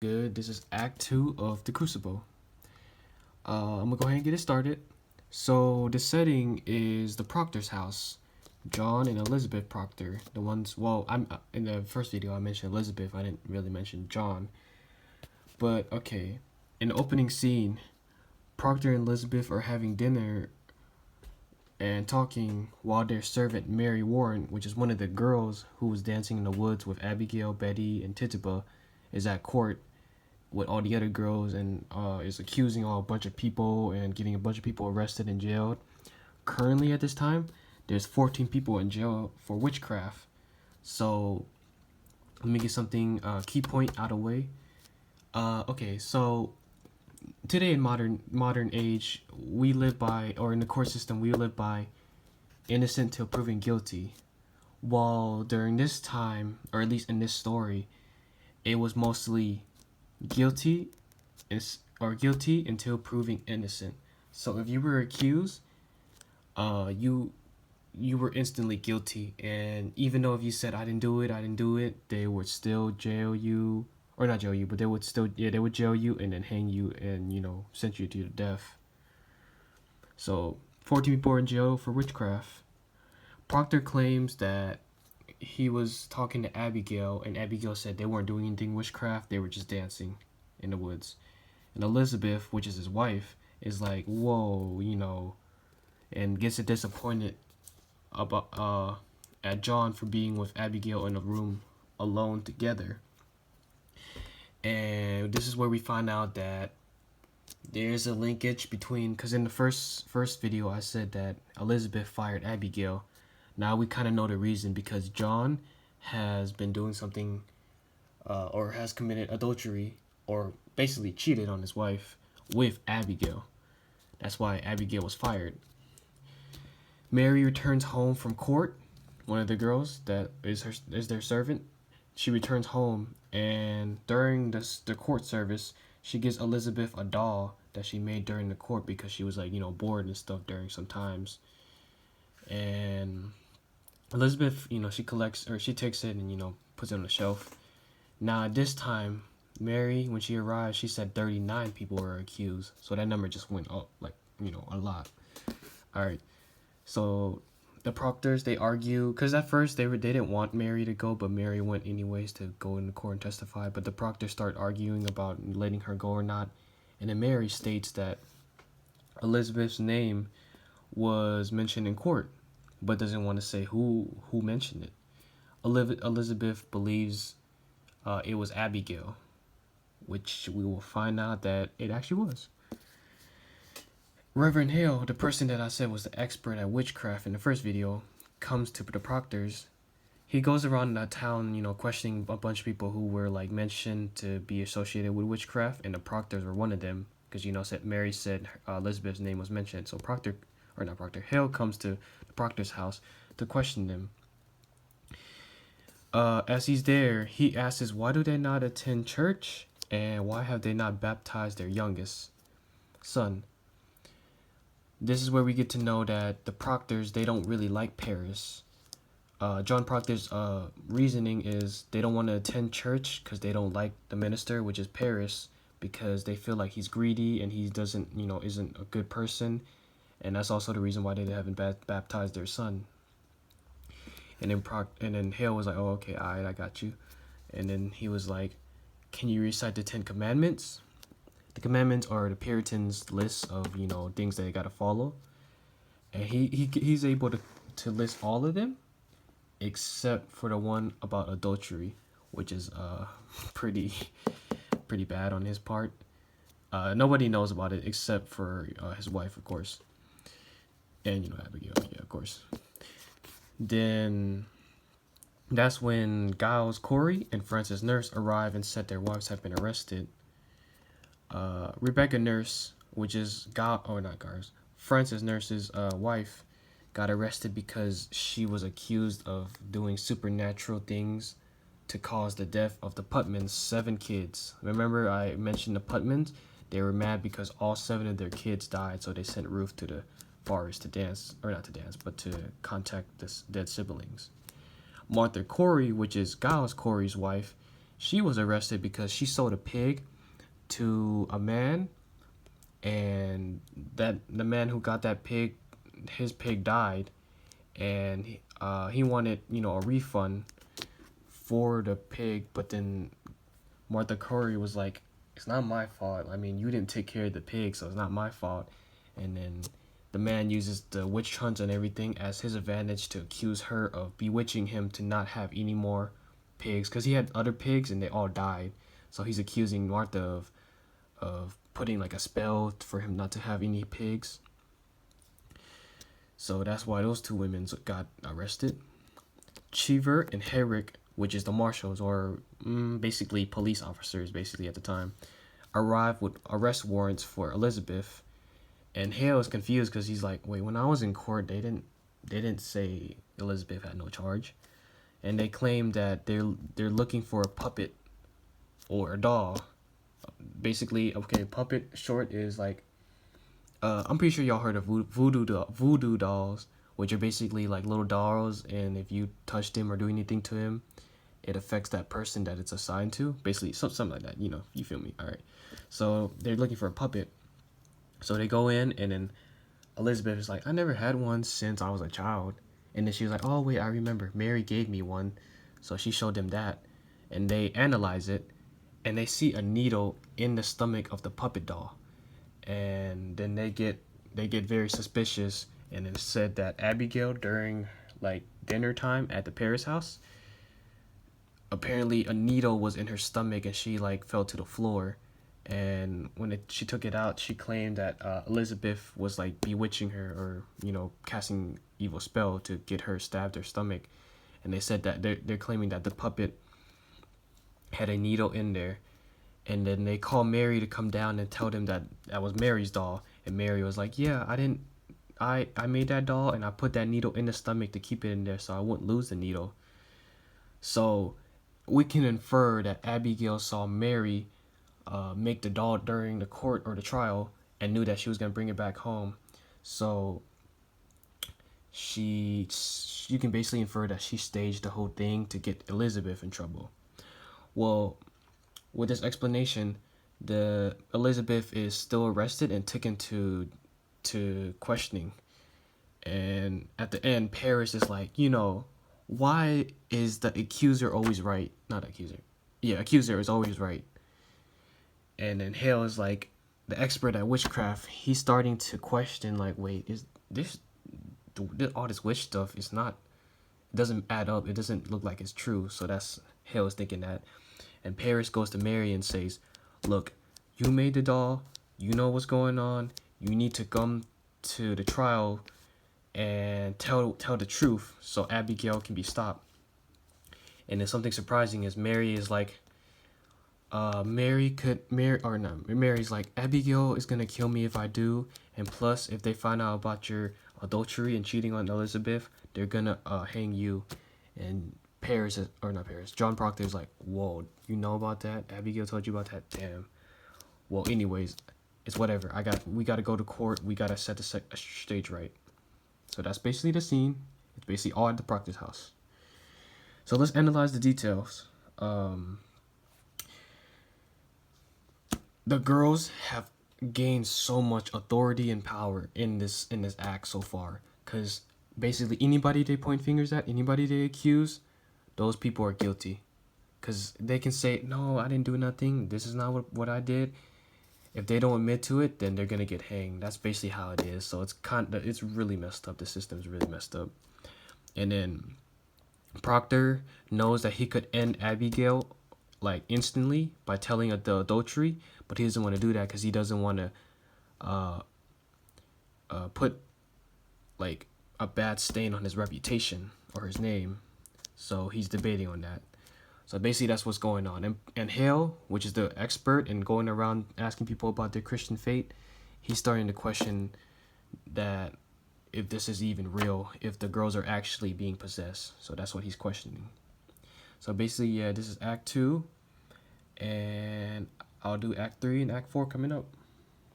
Good. This is Act 2 of the Crucible. I'm gonna go ahead and get it started. So the setting is the Proctor's house. John and Elizabeth Proctor, the ones. Well, I'm in the first video I mentioned Elizabeth. I didn't really mention John. But okay, in the opening scene, Proctor and Elizabeth are having dinner and talking while their servant Mary Warren, which is one of the girls who was dancing in the woods with Abigail, Betty, and Tituba, is at court with all the other girls and is accusing a bunch of people and getting a bunch of people arrested and jailed. Currently, at this time, there's 14 people in jail for witchcraft. So let me get something key point out of the way. Okay, so today in modern age, we live by, or in the court system, we live by innocent till proven guilty. While during this time, or at least in this story, it was mostly guilty or guilty until proving innocent. So if you were accused, you were instantly guilty, and even though if you said I didn't do it, they would still jail you, or not jail you, but they would jail you and then hang you and send you to your death. So 14 people are in jail for witchcraft. Proctor claims that he was talking to Abigail, and Abigail said they weren't doing anything witchcraft, they were just dancing in the woods. And Elizabeth, which is his wife, is like, whoa, and gets disappointed about at John for being with Abigail in a room alone together. And this is where we find out that there's a linkage between, because in the first video I said that Elizabeth fired Abigail. Now we kind of know the reason, because John has been doing something or has committed adultery, or basically cheated on his wife with Abigail. That's why Abigail was fired. Mary returns home from court. One of the girls that is their servant. She returns home, and during the court service, she gives Elizabeth a doll that she made during the court because she was like bored and stuff during some times. And Elizabeth, she collects, or she takes it and puts it on the shelf. Now at this time, Mary, when she arrived, she said 39 people were accused. So that number just went up, like, a lot. Alright. So the proctors, they argue, because at first they didn't want Mary to go, but Mary went anyways to go in the court and testify. But the proctors start arguing about letting her go or not. And then Mary states that Elizabeth's name was mentioned in court, but doesn't want to say who mentioned it. Elizabeth believes it was Abigail, which we will find out that it actually was. Reverend Hale, the person that I said was the expert at witchcraft in the first video, comes to the proctors. He goes around the town, questioning a bunch of people who were like mentioned to be associated with witchcraft, and the proctors were one of them, because Mary said Elizabeth's name was mentioned. So Hale comes to the proctor's house to question them. As he's there, he asks, why do they not attend church, and why have they not baptized their youngest son? This is where we get to know that the proctors, they don't really like Paris. John Proctor's reasoning is they don't want to attend church because they don't like the minister, which is Paris, because they feel like he's greedy and he doesn't, isn't a good person. And that's also the reason why they haven't baptized their son. And then Hale was like, oh, okay, all right, I got you. And then he was like, can you recite the 10 Commandments? The commandments are the Puritans' list of things that they gotta follow, and he's able to list all of them, except for the one about adultery, which is pretty bad on his part. Nobody knows about it except for his wife, of course, and Abigail, yeah, of course. Then that's when Giles Corey and Francis Nurse arrive and said their wives have been arrested. Rebecca Nurse, which is Francis Nurse's wife, got arrested because she was accused of doing supernatural things to cause the death of the Putmans' 7 kids. Remember I mentioned the Putmans? They were mad because all 7 of their kids died, so they sent Ruth to the forest to dance, or not to dance, but to contact the dead siblings. Martha Corey, which is Giles Corey's wife, she was arrested because she sold a pig to a man, and that the man who got that pig, his pig died, and he wanted, you know, a refund for the pig, but then Martha Corey was like, it's not my fault. I mean, you didn't take care of the pig, so it's not my fault. And then the man uses the witch hunt and everything as his advantage to accuse her of bewitching him to not have any more pigs, because he had other pigs and they all died. So he's accusing Martha of putting like a spell for him not to have any pigs. So that's why those two women got arrested. Cheever and Herrick, which is the marshals, or basically police officers basically at the time, arrived with arrest warrants for Elizabeth. And Hale is confused because he's like, wait, when I was in court, they didn't say Elizabeth had no charge. And they claim that they're looking for a puppet or a doll. Basically, okay, puppet short is like, I'm pretty sure y'all heard of voodoo dolls, which are basically like little dolls, and if you touch them or do anything to them, it affects that person that it's assigned to. Basically, something like that. You know, you feel me? All right. So they're looking for a puppet. So they go in, and then Elizabeth is like, I never had one since I was a child. And then she was like, oh wait, I remember. Mary gave me one. So she showed them that, and they analyze it, and they see a needle in the stomach of the puppet doll. And then they get very suspicious, and it said that Abigail, during like dinner time at the Paris house, apparently a needle was in her stomach and she like fell to the floor. And when she took it out, she claimed that Elizabeth was like bewitching her, or, you know, casting evil spell to get her stabbed her stomach. And they said that they're claiming that the puppet had a needle in there. And then they call Mary to come down and tell them that that was Mary's doll. And Mary was like, yeah, I made that doll, and I put that needle in the stomach to keep it in there so I wouldn't lose the needle. So we can infer that Abigail saw Mary make the doll during the court or the trial and knew that she was going to bring it back home. So you can basically infer that she staged the whole thing to get Elizabeth in trouble. Well, with this explanation, the Elizabeth is still arrested and taken to questioning. And at the end, Paris is like, you know, why is the accuser always right? Not accuser. Yeah, accuser is always right. And then Hale is like, the expert at witchcraft, he's starting to question, like, wait, is this all this witch stuff is not, it doesn't add up. It doesn't look like it's true. So that's Hale is thinking that. And Paris goes to Mary and says, look, you made the doll. You know what's going on. You need to come to the trial and tell the truth so Abigail can be stopped. And then something surprising is Mary is like, Mary's like, Abigail is gonna kill me if I do, and plus if they find out about your adultery and cheating on Elizabeth, they're gonna hang you. And John Proctor is like, whoa, you know about that? Abigail told you about that? Damn. Well, anyways, it's whatever. We gotta go to court. We gotta set the stage right. So that's basically the scene. It's basically all at the Proctor's house. So let's analyze the details. The girls have gained so much authority and power in this act so far, because basically anybody they point fingers at, anybody they accuse, those people are guilty, because they can say, no, I didn't do nothing, this is not what I did. If they don't admit to it, then they're gonna get hanged. That's basically how it is. So it's really messed up. The system's really messed up. And then Proctor knows that he could end Abigail like instantly by telling the adultery, but he doesn't want to do that because he doesn't want to put like a bad stain on his reputation or his name. So he's debating on that. So basically that's what's going on. And Hale, which is the expert in going around asking people about their Christian faith, he's starting to question that if this is even real, if the girls are actually being possessed. So that's what he's questioning. So basically, yeah, this is Act 2, and I'll do Act 3 and Act 4 coming up.